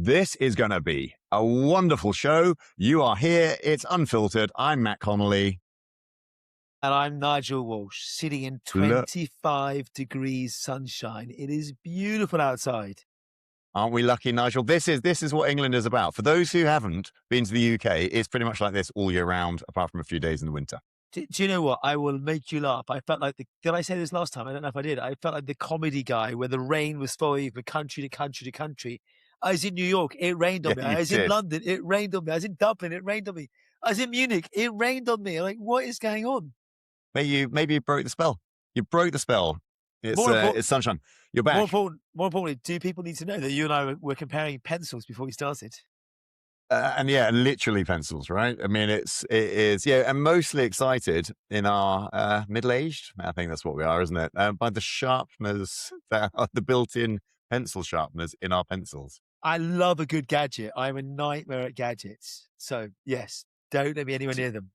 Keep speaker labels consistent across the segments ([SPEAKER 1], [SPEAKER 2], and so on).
[SPEAKER 1] This is going to be a wonderful show. You are here. It's Unfiltered. I'm Matt Connolly.
[SPEAKER 2] And I'm Nigel Walsh, sitting in 25 degrees sunshine. It is beautiful outside.
[SPEAKER 1] Aren't we lucky, Nigel? This is what England is about. For those who haven't been to the UK, it's pretty much like this all year round, apart from a few days in the winter.
[SPEAKER 2] Do you know what? I will make you laugh. I felt like did I say this last time? I don't know if I did. I felt like the comedy guy where the rain was following from country to country to country. I was in New York, it rained on me. I was in London, it rained on me. I was in Dublin, it rained on me. I was in Munich, it rained on me. I'm like, what is going on?
[SPEAKER 1] Maybe you broke the spell. You broke the spell. It's sunshine. You're back.
[SPEAKER 2] More importantly, do people need to know that you and I were comparing pencils before we started?
[SPEAKER 1] And literally pencils, right? I mean, it is, and mostly excited in our middle-aged, I think that's what we are, isn't it? By the sharpeners, the built-in pencil sharpeners in our pencils.
[SPEAKER 2] I love a good gadget. I'm a nightmare at gadgets. So yes, don't let me anywhere near them.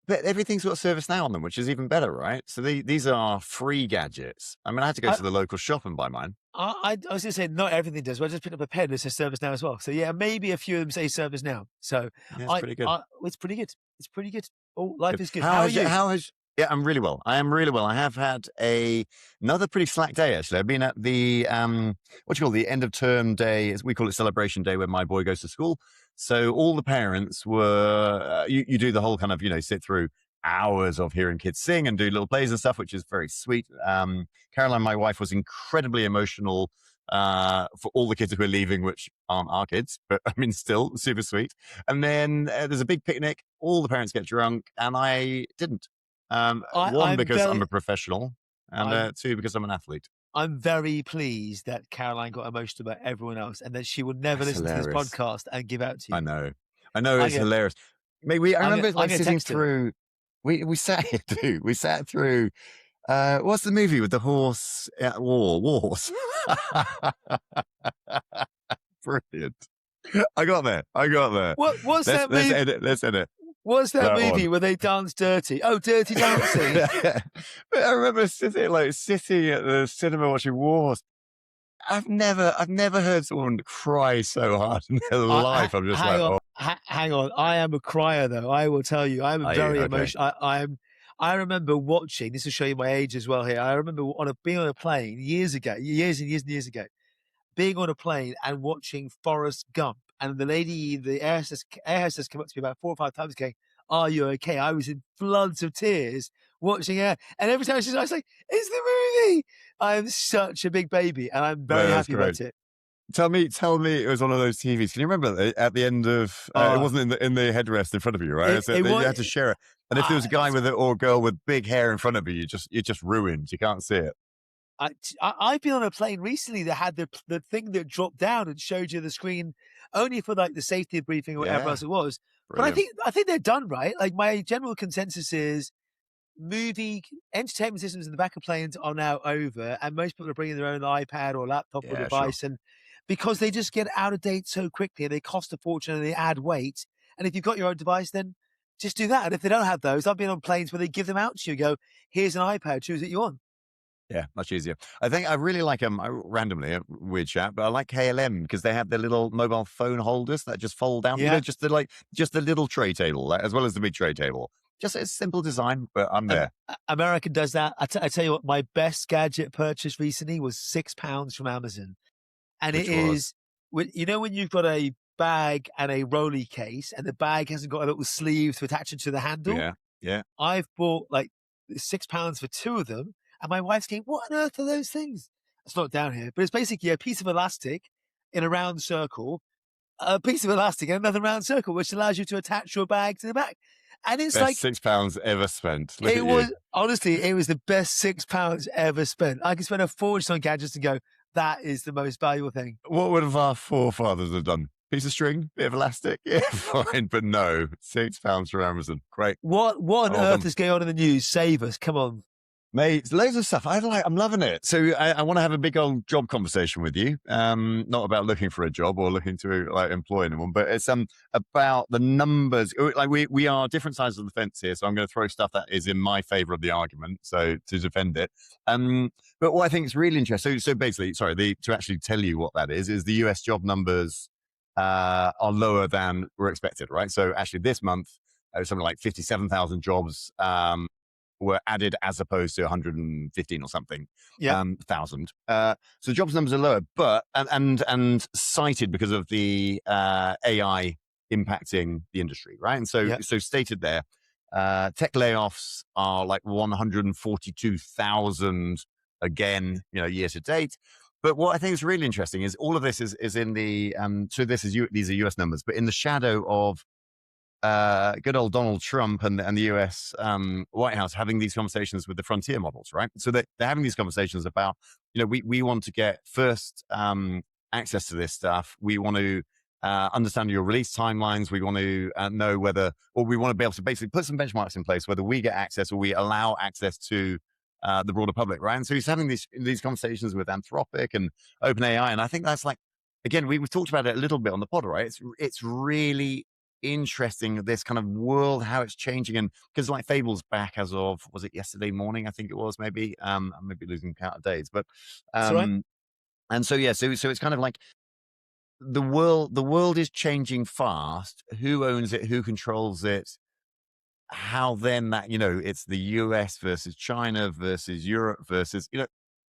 [SPEAKER 1] But everything's got ServiceNow on them, which is even better, right? So these are free gadgets. I mean, I had to go to the local shop and buy mine.
[SPEAKER 2] I was going to say, not everything does. But I just picked up a pen that says ServiceNow as well. So yeah, maybe a few of them say ServiceNow. So
[SPEAKER 1] yeah, it's pretty good.
[SPEAKER 2] It's pretty good. It's pretty good. Oh, life is good.
[SPEAKER 1] How are you? Yeah, I'm really well. I am really well. I have had another pretty slack day, actually. I've been at the, the end of term day, as we call it, celebration day, where my boy goes to school. So all the parents were, you do the whole kind of, sit through hours of hearing kids sing and do little plays and stuff, which is very sweet. Caroline, my wife, was incredibly emotional for all the kids who are leaving, which aren't our kids, but I mean, still super sweet. And then there's a big picnic. All the parents get drunk, and I didn't. One, because I'm a professional, and two, because I'm an athlete.
[SPEAKER 2] I'm very pleased that Caroline got emotional about everyone else, and that she would never listen to this podcast and give out to you.
[SPEAKER 1] I know, it's hilarious. I remember sitting through. We sat through. What's the movie with the horse at war? Wars. Brilliant. I got there.
[SPEAKER 2] What's that movie?
[SPEAKER 1] Let's edit.
[SPEAKER 2] What's that movie where they dance dirty? Oh, Dirty Dancing.
[SPEAKER 1] But I remember sitting at the cinema watching Wars. I've never heard someone cry so hard in their life. I'm just
[SPEAKER 2] hang on. I am a crier, though. I will tell you, I'm very emotional. I remember watching. This will show you my age as well. Here, I remember being on a plane years ago, being on a plane and watching Forrest Gump. And the lady, the air hostess came up to me about 4 or 5 times going, "Are you okay?" I was in floods of tears watching her. And every time I was like, "It's the movie." I am such a big baby, and I'm very happy about it.
[SPEAKER 1] Tell me it was one of those TVs. Can you remember at the end of, it wasn't in the headrest in front of you, right? You had to share it. And if there was a guy with it or a girl with big hair in front of you, you're just ruined. You can't see it.
[SPEAKER 2] I've been on a plane recently that had the thing that dropped down and showed you the screen only for like the safety briefing or whatever else it was. Brilliant. But I think they're done right. Like, my general consensus is movie entertainment systems in the back of planes are now over, and most people are bringing their own iPad or laptop or device, and because they just get out of date so quickly and they cost a fortune and they add weight. And if you've got your own device, then just do that. And if they don't have those, I've been on planes where they give them out to you. Go, here's an iPad, choose what you want.
[SPEAKER 1] Yeah, much easier. I think I really like randomly, a weird chat, but I like KLM because they have their little mobile phone holders that just fold down.
[SPEAKER 2] Yeah.
[SPEAKER 1] Just the little tray table, as well as the big tray table. Just a simple design, but I'm there.
[SPEAKER 2] American does that. I tell you what, my best gadget purchase recently was £6 from Amazon. And it is, when you've got a bag and a rolly case and the bag hasn't got a little sleeve to attach it to the handle.
[SPEAKER 1] Yeah.
[SPEAKER 2] I've bought like £6 for 2 of them. And my wife's going, "What on earth are those things?" It's not down here, but it's basically a piece of elastic in a round circle, a piece of elastic in another round circle, which allows you to attach your bag to the back. And it's
[SPEAKER 1] best like £6 ever spent.
[SPEAKER 2] Honestly, it was the best £6 ever spent. I could spend a fortune on gadgets and go, that is the most valuable thing.
[SPEAKER 1] What would have our forefathers have done? Piece of string, bit of elastic, yeah, fine, but no, £6 from Amazon, great.
[SPEAKER 2] What on earth is going on in the news? Save us, come on.
[SPEAKER 1] Mate, loads of stuff. I'm loving it. So I want to have a big old job conversation with you. Not about looking for a job or looking to like employ anyone, but it's about the numbers. Like we are different sides of the fence here. So I'm going to throw stuff that is in my favor of the argument. So to defend it. But what I think is really interesting. So basically, sorry, to actually tell you what that is the US job numbers are lower than were expected, right? So actually this month, something like 57,000 jobs were added as opposed to 115 or something thousand. So jobs numbers are lower, but and cited because of the AI impacting the industry, right? And so stated there, tech layoffs are like 142,000 again, year to date. But what I think is really interesting is all of this is in the so these are US numbers, but in the shadow of good old Donald Trump and the US White House having these conversations with the frontier models, right? So they're having these conversations about, we want to get first access to this stuff. We want to understand your release timelines. We want to know whether, or we want to be able to basically put some benchmarks in place, whether we get access or we allow access to the broader public, right? And so he's having these conversations with Anthropic and OpenAI. And I think that's like, again, we've talked about it a little bit on the pod, right? It's really interesting, this kind of world, how it's changing. And because like Fable's back as of, was it yesterday morning? I think it was, maybe. I may be losing count of days, but
[SPEAKER 2] right.
[SPEAKER 1] and so so it's kind of like the world is changing fast. Who owns it? Who controls it? How then that, it's the US versus China versus Europe versus,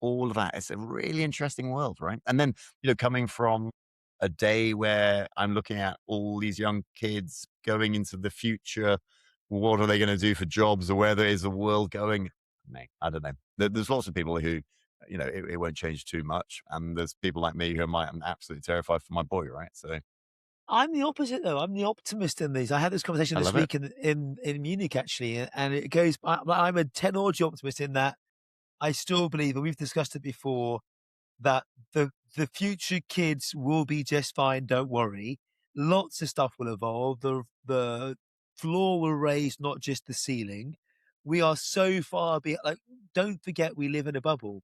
[SPEAKER 1] all of that. It's a really interesting world, right? And then, coming from a day where I'm looking at all these young kids going into the future, what are they going to do for jobs, or where is the world going? Mate, I don't know. There's lots of people who, it won't change too much. And there's people like me who I'm absolutely terrified for my boy, right? So
[SPEAKER 2] I'm the opposite, though. I'm the optimist in these. I had this conversation
[SPEAKER 1] I
[SPEAKER 2] this
[SPEAKER 1] love it.
[SPEAKER 2] week in Munich, actually, and it goes. I'm a technology optimist in that I still believe, and we've discussed it before, that the future kids will be just fine. Don't worry. Lots of stuff will evolve. The floor will raise, not just the ceiling. We are so far be like. Don't forget, we live in a bubble,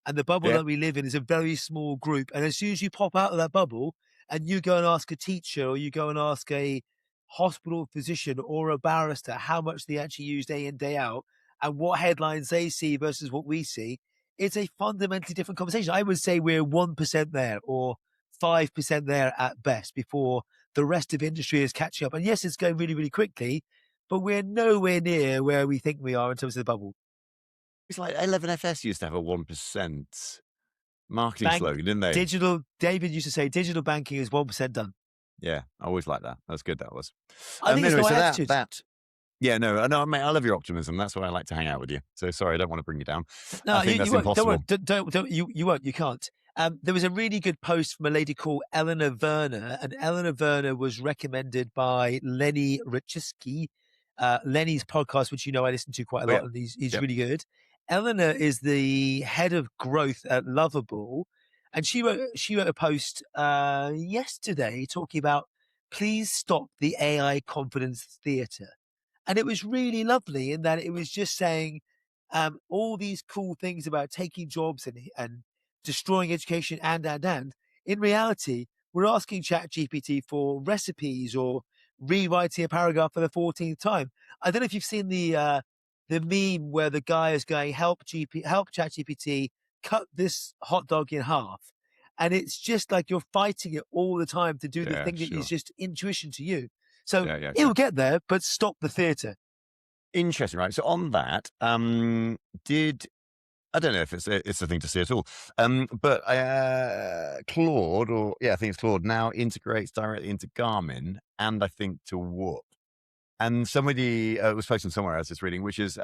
[SPEAKER 2] and the bubble
[SPEAKER 1] Yeah.
[SPEAKER 2] that we live in is a very small group. And as soon as you pop out of that bubble, and you go and ask a teacher, or you go and ask a hospital physician or a barrister how much they actually use day in day out, and what headlines they see versus what we see, it's a fundamentally different conversation. I would say we're 1% there or 5% there at best before the rest of industry is catching up. And yes, it's going really, really quickly, but we're nowhere near where we think we are in terms of the bubble.
[SPEAKER 1] It's like 11FS used to have a 1% marketing
[SPEAKER 2] Bank
[SPEAKER 1] slogan, didn't they?
[SPEAKER 2] digital, David used to say digital banking is 1% done.
[SPEAKER 1] Yeah, I always like that. That's good. That was.
[SPEAKER 2] I think it's the
[SPEAKER 1] Anyway,
[SPEAKER 2] right
[SPEAKER 1] so
[SPEAKER 2] attitude.
[SPEAKER 1] yeah, no, mate, I love your optimism. That's why I like to hang out with you. So sorry, I don't want to bring you down.
[SPEAKER 2] No,
[SPEAKER 1] I think that's
[SPEAKER 2] you won't. Don't worry.
[SPEAKER 1] impossible.
[SPEAKER 2] Don't you won't. You can't. There was a really good post from a lady called Eleanor Werner, and Eleanor Werner was recommended by Lenny Richiski. Lenny's podcast, which I listen to quite a
[SPEAKER 1] Oh,
[SPEAKER 2] lot,
[SPEAKER 1] yeah,
[SPEAKER 2] and he's
[SPEAKER 1] yep.
[SPEAKER 2] really good. Eleanor is the head of growth at Lovable, and she wrote a post yesterday talking about please stop the AI confidence theater. And it was really lovely in that it was just saying all these cool things about taking jobs and destroying education and. In reality, we're asking ChatGPT for recipes or rewriting a paragraph for the 14th time. I don't know if you've seen the meme where the guy is going, help ChatGPT cut this hot dog in half. And it's just like you're fighting it all the time to do the
[SPEAKER 1] Yeah,
[SPEAKER 2] thing that is
[SPEAKER 1] sure.
[SPEAKER 2] just intuition to you. So
[SPEAKER 1] Yeah,
[SPEAKER 2] it will
[SPEAKER 1] sure.
[SPEAKER 2] get there, but stop the theatre.
[SPEAKER 1] Interesting, right? So on that, did I don't know if it's a thing to see at all, but Claude, or yeah, I think it's Claude, now integrates directly into Garmin, and I think to Whoop. And somebody was posting somewhere I was just reading, which is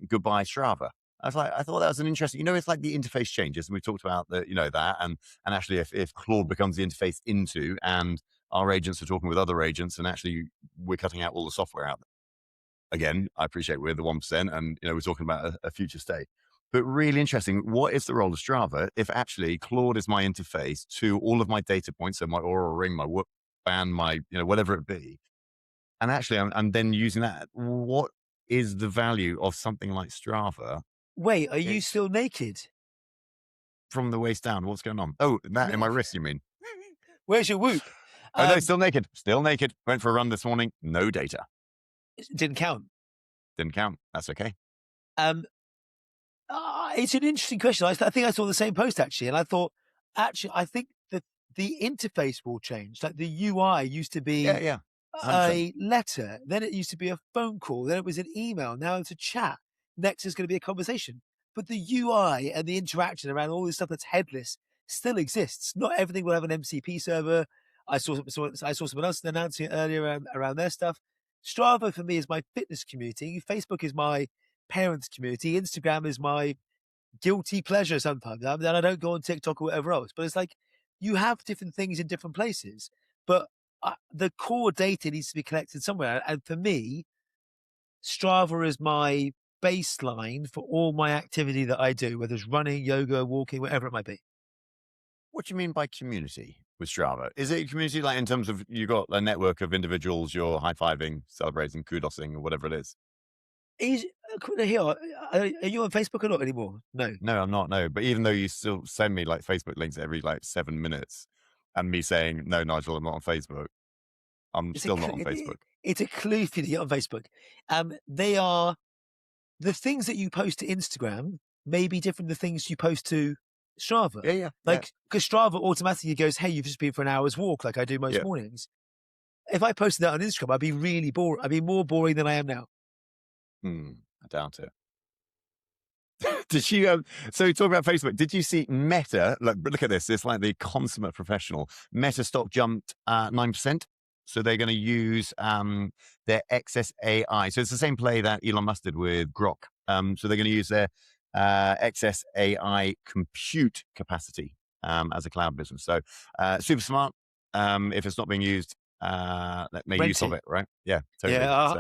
[SPEAKER 1] goodbye Strava. I thought that was an interesting, it's like the interface changes. And we talked about that. And actually if Claude becomes the interface into, and our agents are talking with other agents, and actually we're cutting out all the software out. Again, I appreciate we're the 1%, and we're talking about a future state. But really interesting, what is the role of Strava if actually Claude is my interface to all of my data points, so my Aura Ring, my Whoop band, my, whatever it be, and actually, I'm then using that. What is the value of something like Strava
[SPEAKER 2] Wait, are you
[SPEAKER 1] It's
[SPEAKER 2] still naked?
[SPEAKER 1] from the waist down. What's going on? Oh, that in my wrist, you mean?
[SPEAKER 2] Where's your whoop?
[SPEAKER 1] Oh, no, still naked. Still naked. Went for a run this morning. No data.
[SPEAKER 2] Didn't count.
[SPEAKER 1] Didn't count. That's okay.
[SPEAKER 2] Um, it's an interesting question. I think I saw the same post actually, and I thought, actually, I think that the interface will change. Like the UI used to
[SPEAKER 1] Yeah,
[SPEAKER 2] be
[SPEAKER 1] yeah. 100%.
[SPEAKER 2] a letter, then it used to be a phone call, then it was an email, now it's a chat. Next is going to be a conversation. But the UI and the interaction around all this stuff that's headless still exists. Not everything will have an MCP server. I saw someone else announcing it earlier around their stuff. Strava for me is my fitness community. Facebook is my parents' community. Instagram is my guilty pleasure sometimes. I I don't go on TikTok or whatever else. But it's like you have different things in different places. But the core data needs to be collected somewhere. And for me, Strava is my baseline for all my activity that I do, whether it's running, yoga, walking, whatever it might be.
[SPEAKER 1] What do you mean by community with Strava? Is it a community like in terms of you got a network of individuals you're high-fiving, celebrating, kudosing, or whatever it is?
[SPEAKER 2] Is here? Are you on Facebook or not anymore? No.
[SPEAKER 1] No, I'm not. No, but even though you still send me like Facebook links every like 7 minutes, and me saying no, Nigel, I'm not on Facebook. I'm
[SPEAKER 2] It's a
[SPEAKER 1] still not on Facebook.
[SPEAKER 2] it's a clue for you on Facebook. They are the things that you post to Instagram may be different than the things you post to Strava.
[SPEAKER 1] Yeah, yeah, yeah,
[SPEAKER 2] Like, because Strava automatically goes, "Hey, you've just been for an hour's walk," like I do most
[SPEAKER 1] yeah.
[SPEAKER 2] mornings. If I posted that on Instagram, I'd be really bored. I'd be more boring than I am now.
[SPEAKER 1] I doubt it. Did you? So talking about Facebook, did you see Meta? Look at this. It's like the consummate professional. Meta stock jumped 9%. So they're going to use their excess AI. So it's the same play that Elon Musk did with Grok. So they're going to use their excess AI compute capacity as a cloud business. So super smart. If it's not being used, make
[SPEAKER 2] Rent
[SPEAKER 1] use of
[SPEAKER 2] it.
[SPEAKER 1] it, right? Yeah, totally.
[SPEAKER 2] Yeah,
[SPEAKER 1] So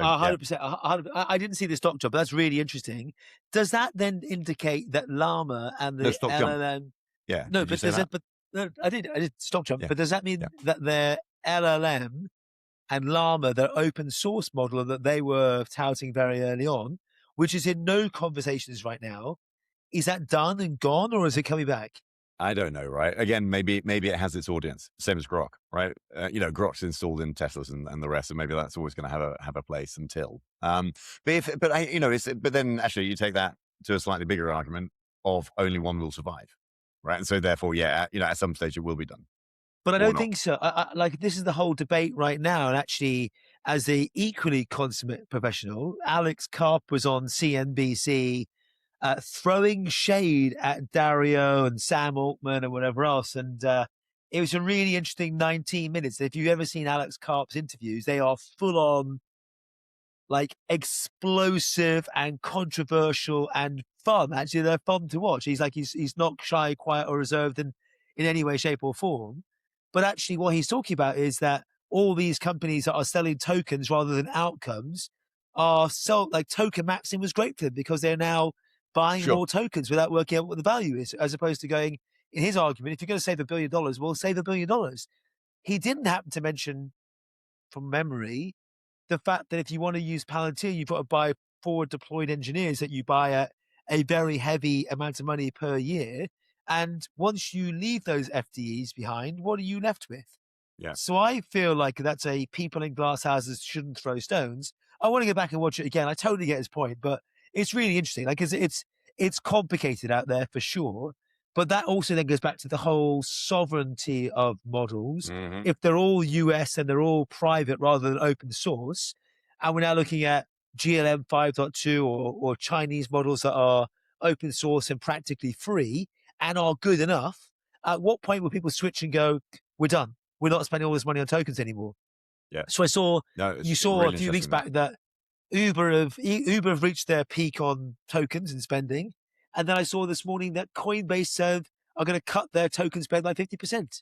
[SPEAKER 1] yeah,
[SPEAKER 2] 100%. I didn't see the stock jump, but that's really interesting. Does that then indicate that Llama and
[SPEAKER 1] no
[SPEAKER 2] the
[SPEAKER 1] stock jump.
[SPEAKER 2] LLM?
[SPEAKER 1] Yeah,
[SPEAKER 2] No,
[SPEAKER 1] did you
[SPEAKER 2] but
[SPEAKER 1] say
[SPEAKER 2] does
[SPEAKER 1] that?
[SPEAKER 2] it? But no, I did stock jump.
[SPEAKER 1] Yeah,
[SPEAKER 2] But does that
[SPEAKER 1] yeah.
[SPEAKER 2] mean that their LLM and Llama, their open source model that they were touting very early on, which is in no conversations right now, is that done and gone, or is it coming back?
[SPEAKER 1] I don't know, right? Again, maybe it has its audience, same as Grok, right? Grok's installed in Teslas and the rest, and maybe that's always going to have a place until. But then actually you take that to a slightly bigger argument of only one will survive, right? And so therefore, yeah, at some stage it will be done
[SPEAKER 2] But I
[SPEAKER 1] or
[SPEAKER 2] don't
[SPEAKER 1] not.
[SPEAKER 2] think so. Like this is the whole debate right now, and actually, as a equally consummate professional, Alex Karp was on CNBC throwing shade at Dario and Sam Altman and whatever else. And it was a really interesting 19 minutes. If you've ever seen Alex Karp's interviews, they are full on like explosive and controversial and fun. Actually, they're fun to watch. He's not shy, quiet, or reserved in any way, shape, or form. But actually, what he's talking about is that all these companies that are selling tokens rather than outcomes are like token maxing was great for them because they're now buying
[SPEAKER 1] Sure.
[SPEAKER 2] more tokens without working out what the value is, as opposed to going in his argument, if you're going to save $1 billion, well, save $1 billion. He didn't happen to mention from memory the fact that if you want to use Palantir, you've got to buy forward deployed engineers that you buy at a very heavy amount of money per year. And once you leave those FTEs behind, what are you left with?
[SPEAKER 1] Yeah.
[SPEAKER 2] So I feel like that's a people in glass houses shouldn't throw stones. I want to go back and watch it again. I totally get his point, but it's really interesting. Like it's complicated out there for sure. But that also then goes back to the whole sovereignty of models.
[SPEAKER 1] Mm-hmm.
[SPEAKER 2] If they're all US and they're all private rather than open source, and we're now looking at GLM 5.2 or Chinese models that are open source and practically free and are good enough, at what point will people switch and go, we're done? We're not spending all this money on tokens anymore.
[SPEAKER 1] Yeah.
[SPEAKER 2] So
[SPEAKER 1] No,
[SPEAKER 2] you
[SPEAKER 1] it's
[SPEAKER 2] saw a
[SPEAKER 1] really
[SPEAKER 2] few weeks
[SPEAKER 1] interesting that.
[SPEAKER 2] back that Uber have reached their peak on tokens and spending. And then I saw this morning that Coinbase said are going to cut their token spend by 50%.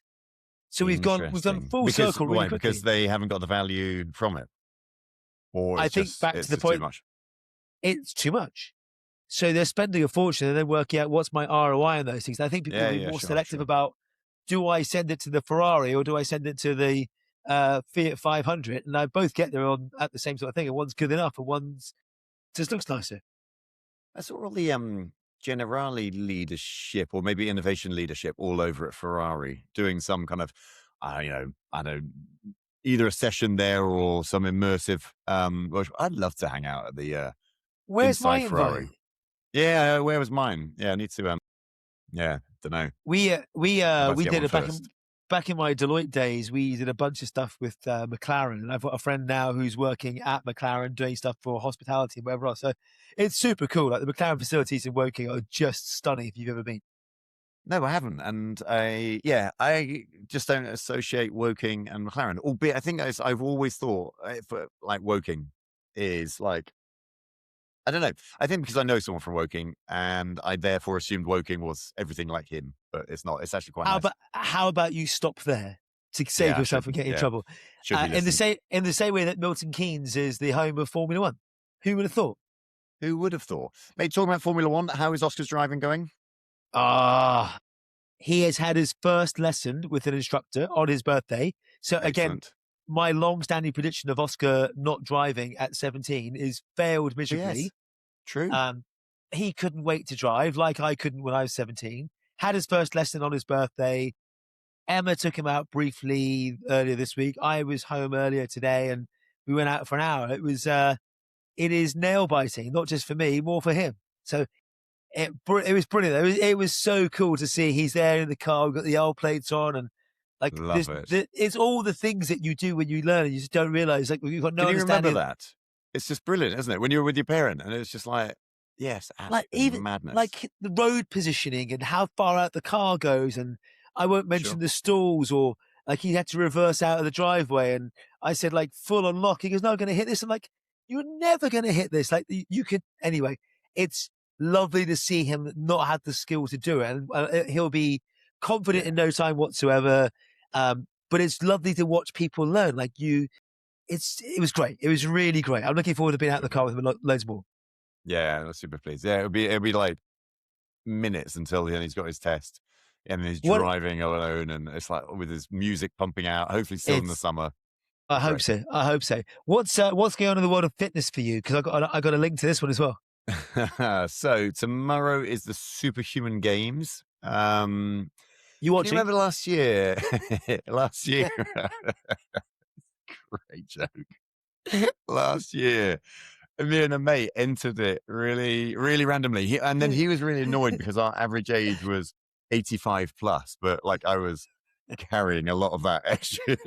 [SPEAKER 2] So we've done
[SPEAKER 1] Interesting.
[SPEAKER 2] full
[SPEAKER 1] Because
[SPEAKER 2] circle really
[SPEAKER 1] why?
[SPEAKER 2] quickly.
[SPEAKER 1] Because they haven't got the value from it, or
[SPEAKER 2] I think back to
[SPEAKER 1] it's
[SPEAKER 2] the
[SPEAKER 1] just too
[SPEAKER 2] point,
[SPEAKER 1] much.
[SPEAKER 2] it's too much. So they're spending a fortune and then working out what's my ROI on those things. I think people
[SPEAKER 1] Yeah,
[SPEAKER 2] will be
[SPEAKER 1] yeah,
[SPEAKER 2] more
[SPEAKER 1] sure,
[SPEAKER 2] selective
[SPEAKER 1] sure.
[SPEAKER 2] about, do I send it to the Ferrari or do I send it to the Fiat 500? And I both get there on at the same sort of thing. And one's good enough and one's just looks nicer.
[SPEAKER 1] I saw all the generally leadership or maybe innovation leadership all over at Ferrari, doing some kind of, I don't know, either a session there or some immersive. I'd love to hang out at the
[SPEAKER 2] Where's my
[SPEAKER 1] inside
[SPEAKER 2] invite?
[SPEAKER 1] Ferrari. Yeah, where was mine? Yeah, I need to. Yeah, don't know.
[SPEAKER 2] We
[SPEAKER 1] Get
[SPEAKER 2] did
[SPEAKER 1] one
[SPEAKER 2] it
[SPEAKER 1] first.
[SPEAKER 2] back in my Deloitte days. We did a bunch of stuff with McLaren, and I've got a friend now who's working at McLaren doing stuff for hospitality and whatever else. So it's super cool. Like the McLaren facilities in Woking are just stunning if you've ever been.
[SPEAKER 1] No, I haven't, and I just don't associate Woking and McLaren. Albeit, I think I've always thought for like Woking is like, I don't know. I think because I know someone from Woking, and I therefore assumed Woking was everything like him, but it's not. It's actually quite nice.
[SPEAKER 2] How about you stop there to save
[SPEAKER 1] Yeah,
[SPEAKER 2] yourself from getting in trouble?
[SPEAKER 1] Should be
[SPEAKER 2] In
[SPEAKER 1] listening.
[SPEAKER 2] the same way that Milton Keynes is the home of Formula One. Who would have thought?
[SPEAKER 1] Who would have thought? Mate, talking about Formula One, how is Oscar's driving going?
[SPEAKER 2] He has had his first lesson with an instructor on his birthday. So again,
[SPEAKER 1] Excellent.
[SPEAKER 2] my long-standing prediction of Oscar not driving at 17 is failed miserably.
[SPEAKER 1] Yes, true.
[SPEAKER 2] He couldn't wait to drive like I couldn't when I was 17. Had his first lesson on his birthday. Emma took him out briefly earlier this week. I was home earlier today and we went out for an hour. It is nail biting, not just for me, more for him. So it was brilliant. It was so cool to see he's there in the car. We've got the L plates on and like
[SPEAKER 1] Love it.
[SPEAKER 2] It's all the things that you do when you learn and you just don't realize. Like you've got no
[SPEAKER 1] Can you
[SPEAKER 2] understanding.
[SPEAKER 1] remember that? It's just brilliant, isn't it? When you're with your parent and it's just like, yes,
[SPEAKER 2] Like even
[SPEAKER 1] madness.
[SPEAKER 2] like the road positioning and how far out the car goes. And I won't mention the stalls or like he had to reverse out of the driveway. And I said like full on lock. He goes, no, I'm going to hit this. I'm like, you're never going to hit this. Like you could anyway. It's lovely to see him not have the skill to do it, and he'll be confident in no time whatsoever. But it's lovely to watch people learn. Like it was great. It was really great. I'm looking forward to being out in the car with him loads more.
[SPEAKER 1] Yeah, I'm super pleased. Yeah, it'll be like minutes until he's got his test, and he's driving alone, and it's like with his music pumping out. Hopefully, still in the summer.
[SPEAKER 2] I hope so. What's going on in the world of fitness for you? Because I got a link to this one as well.
[SPEAKER 1] So tomorrow is the Superhuman Games.
[SPEAKER 2] You watching?
[SPEAKER 1] Do you remember last year? Last year, great joke. Last year, me and a mate entered it really, really randomly. And then he was really annoyed because our average age was 85 plus, but like I was carrying a lot of that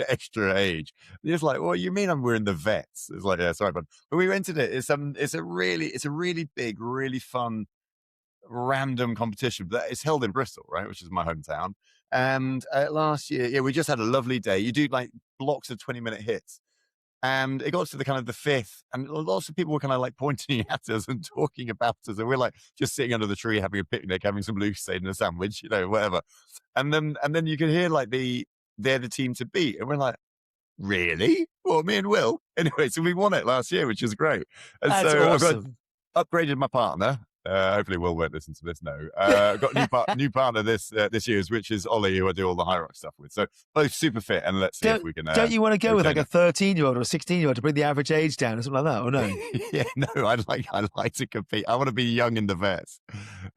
[SPEAKER 1] extra age. He was like, "What you mean we're in the vets?" It's like, yeah, sorry, but we entered it. It's a really big, really fun, random competition that is held in Bristol, right, which is my hometown. And last year, we just had a lovely day. You do like blocks of 20-minute hits. And it got to the kind of the fifth, and lots of people were kind of like pointing at us and talking about us. And we're like just sitting under the tree, having a picnic, having some lucerne and a sandwich, whatever. And then you could hear like they're the team to beat. And we're like, really? Well, me and Will. Anyway, so we won it last year, which is great. And
[SPEAKER 2] that's
[SPEAKER 1] so
[SPEAKER 2] awesome.
[SPEAKER 1] I've got upgraded my partner. Hopefully Will won't listen to this. No, I've got a new partner this year's, which is Ollie, who I do all the high rock stuff with. So both super fit, and let's see if we can.
[SPEAKER 2] Don't you want to go with like a 13-year-old or a 16-year-old to bring the average age down or something like that? Or no?
[SPEAKER 1] Yeah, no, I like to compete. I want to be young in the vets.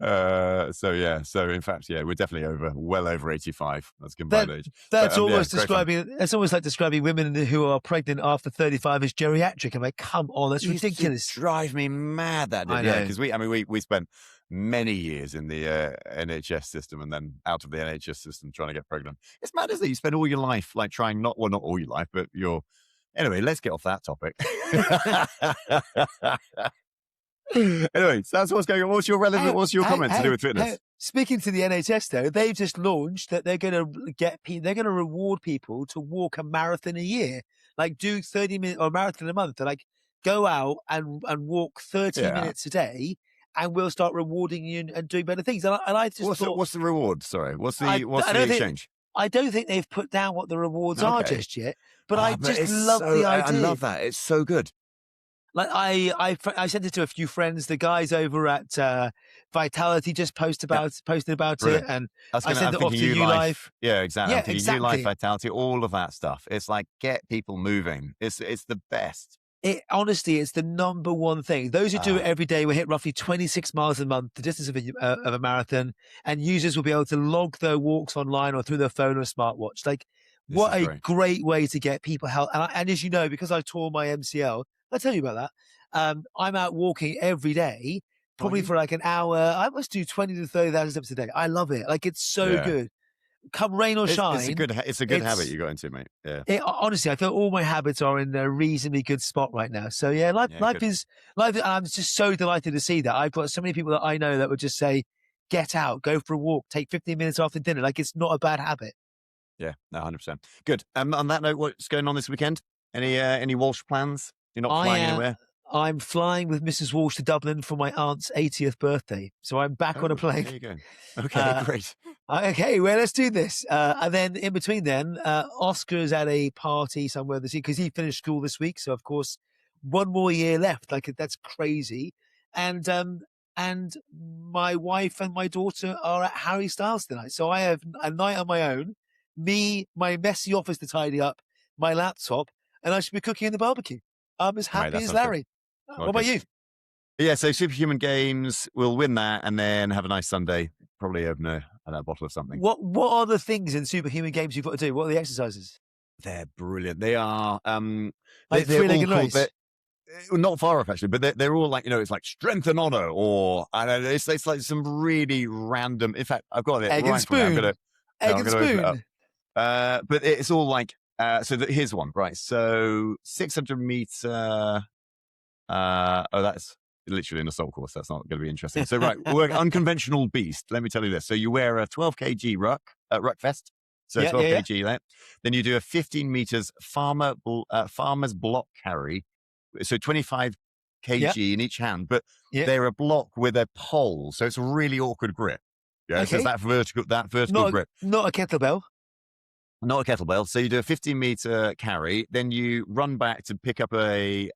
[SPEAKER 1] So in fact, we're definitely well over 85. That's combined age.
[SPEAKER 2] That's almost describing. It's almost like describing women who are pregnant after 35 as geriatric. I'm like, come on, that's ridiculous.
[SPEAKER 1] Drive me mad. That did, yeah, because we spent many years in the NHS system and then out of the NHS system trying to get pregnant. It's mad, isn't it? You spend all your life like trying not all your life, but anyway, let's get off that topic. Anyway, so that's what's going on. What's your comment to do with fitness?
[SPEAKER 2] Speaking to the NHS though, they've just launched that they're going to reward people to walk a marathon a year, like do 30 minutes or a marathon a month. They're like, go out and walk 30 minutes a day, and we'll start rewarding you and doing better things. And I just
[SPEAKER 1] what's the reward? Sorry, what's the exchange?
[SPEAKER 2] I don't think they've put down what the rewards are just yet, but I just love the idea.
[SPEAKER 1] I love that. It's so good.
[SPEAKER 2] Like I sent it to a few friends. The guys over at Vitality just posted about it, and I sent it off to YouLife.
[SPEAKER 1] Yeah, exactly.
[SPEAKER 2] Yeah, exactly.
[SPEAKER 1] YouLife, Vitality, all of that stuff. It's like get people moving. It's the best.
[SPEAKER 2] Honestly, it's the number one thing. Those who do it every day will hit roughly 26 miles a month, the distance of a marathon, and users will be able to log their walks online or through their phone or smartwatch. Like, what a great way to get people help. And as you know, because I tore my MCL, I'll tell you about that. I'm out walking every day, probably for like an hour. I must do 20 to 30,000 steps a day. I love it. Like, it's so good. Come rain or shine.
[SPEAKER 1] It's a good habit you got into, mate. Yeah.
[SPEAKER 2] Honestly, I feel all my habits are in a reasonably good spot right now. So yeah, life is. I'm just so delighted to see that. I've got so many people that I know that would just say, "Get out, go for a walk, take 15 minutes after dinner." Like, it's not a bad habit.
[SPEAKER 1] Yeah, no, 100%. Good. On that note, what's going on this weekend? Any Walsh plans? You're not flying anywhere?
[SPEAKER 2] I'm flying with Mrs. Walsh to Dublin for my aunt's 80th birthday. So I'm back on a plane.
[SPEAKER 1] There you go. Okay, great.
[SPEAKER 2] Okay, well, let's do this. And then in between then, Oscar's at a party somewhere this week because he finished school this week. So, of course, one more year left. Like, that's crazy. And my wife and my daughter are at Harry Styles tonight. So I have a night on my own, me, my messy office to tidy up, my laptop, and I should be cooking in the barbecue. I'm as happy as Larry. What about you?
[SPEAKER 1] Yeah, so Superhuman Games will win that and then have a nice Sunday. Probably open a bottle of something.
[SPEAKER 2] What are the things in Superhuman Games you've got to do? What are the exercises?
[SPEAKER 1] They're brilliant. They are
[SPEAKER 2] like three-legged race.
[SPEAKER 1] Not far off actually, but they're all like, it's like strength and honor, or I don't know. It's like some really random. In fact, I've got it.
[SPEAKER 2] Egg and spoon. Egg and spoon.
[SPEAKER 1] But it's all like. Here's one, right? So 600 meter. That's literally an assault course. That's not going to be interesting. So right, we're unconventional beast. Let me tell you this. So you wear a 12 kg ruck vest. So 12 kg there. Then you do a 15 meters farmer's block carry. So 25 kg in each hand, but they're a block with a pole. So it's a really awkward grip. Yeah. So it's that vertical grip.
[SPEAKER 2] Not a kettlebell.
[SPEAKER 1] Not a kettlebell. So you do a 15-meter carry, then you run back to pick up a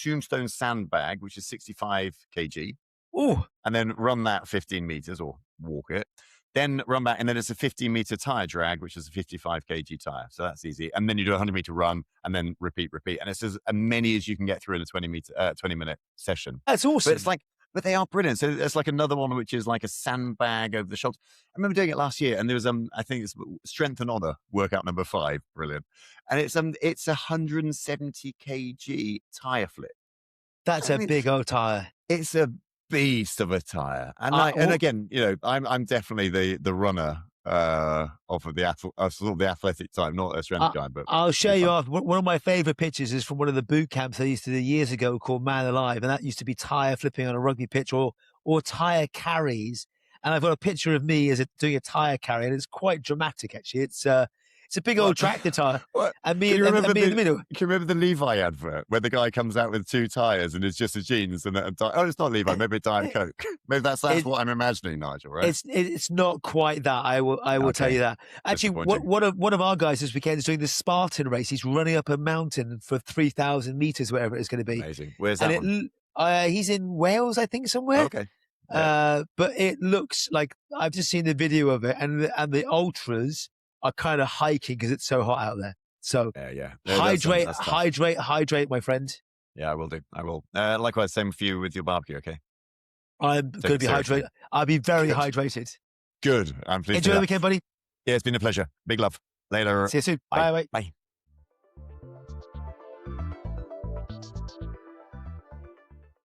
[SPEAKER 1] tombstone sandbag, which is 65 kg.
[SPEAKER 2] Ooh.
[SPEAKER 1] And then run that 15 meters or walk it. Then run back, and then it's a 15-meter tire drag, which is a 55 kg tire. So that's easy. And then you do a 100-meter run, and then repeat. And it's as many as you can get through in a 20-minute session.
[SPEAKER 2] That's awesome.
[SPEAKER 1] But they are brilliant. So there's like another one, which is like a sandbag over the shoulders. I remember doing it last year, and there was I think it's Strength and Honor workout number 5. Brilliant. And it's 170 kg tire flip.
[SPEAKER 2] That's a big old tire.
[SPEAKER 1] It's a beast of a tire. And and again, I'm definitely the runner of the athletic type, not a strength guy. But
[SPEAKER 2] I'll show you off. One of my favorite pictures is from one of the boot camps I used to do years ago called Man Alive, and that used to be tire flipping on a rugby pitch or tire carries. And I've got a picture of me doing a tire carry, and it's quite dramatic actually. It's a big old tractor tire, and me in the middle.
[SPEAKER 1] Can you remember the Levi advert where the guy comes out with 2 tires and it's just his jeans and it's not Levi, maybe Diet Coke. Maybe that's what I'm imagining, Nigel. Right?
[SPEAKER 2] It's not quite that. I will tell you that. Actually, one of our guys this weekend is doing the Spartan race. He's running up a mountain for 3,000 meters, whatever it's going to be.
[SPEAKER 1] Amazing. Where's that one?
[SPEAKER 2] He's in Wales, I think, somewhere.
[SPEAKER 1] Okay.
[SPEAKER 2] Yeah. But it looks like I've just seen the video of it, and the ultras are kind of hiking because it's so hot out there. So hydrate, my friend.
[SPEAKER 1] Yeah, I will do. I will. Likewise, same for you with your barbecue. Okay.
[SPEAKER 2] I'm going to be hydrated. I'll be very hydrated.
[SPEAKER 1] Good. I'm pleased.
[SPEAKER 2] Enjoy the weekend, buddy.
[SPEAKER 1] Yeah, it's been a pleasure. Big love. Later.
[SPEAKER 2] See you soon.
[SPEAKER 1] Bye.
[SPEAKER 2] Bye.